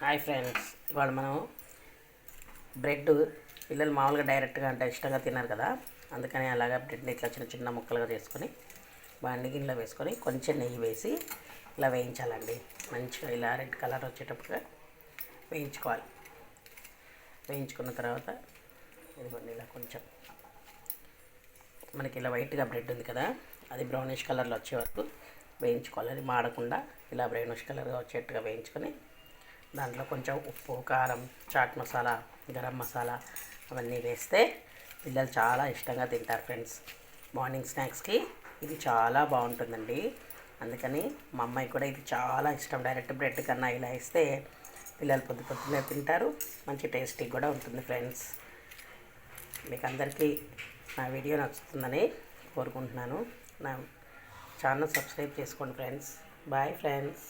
Hi friends, ఇవాళ మనం bread పిల్లలు మామూలుగా డైరెక్ట్గా అంటే ఇష్టంగా తిన్నారు కదా, అందుకని అలాగా బ్రెడ్ని ఇట్లా చిన్న చిన్న ముక్కలుగా చేసుకొని బాండి గిన్నెలో వేసుకొని కొంచెం నెయ్యి వేసి ఇలా వేయించాలండి. మంచిగా ఇలా రెడ్ కలర్ వచ్చేటప్పుడుగా వేయించుకోవాలి. వేయించుకున్న తర్వాత ఇదిగోండి ఇలా కొంచెం మనకి ఇలా వైట్గా బ్రెడ్ ఉంది కదా, అది బ్రౌనిష్ కలర్లో వచ్చే వరకు వేయించుకోవాలి. అది మాడకుండా ఇలా బ్రౌనిష్ కలర్గా వచ్చేట్టుగా వేయించుకొని దాంట్లో కొంచెం ఉప్పు, కారం, చాట్ మసాలా, గరం మసాలా అవన్నీ వేస్తే పిల్లలు చాలా ఇష్టంగా తింటారు ఫ్రెండ్స్. మార్నింగ్ స్నాక్స్కి ఇది చాలా బాగుంటుందండి. అందుకని మా అమ్మాయి కూడా ఇది చాలా ఇష్టం. డైరెక్ట్ బ్రెడ్ కన్నా ఇలా ఇస్తే పిల్లలు పొద్దున్నే తింటారు. మంచి టేస్టీ కూడా ఉంటుంది ఫ్రెండ్స్. మీకు అందరికీ నా వీడియో నచ్చుతుందని కోరుకుంటున్నాను. నా ఛానల్ సబ్స్క్రైబ్ చేసుకోండి ఫ్రెండ్స్. Bye friends.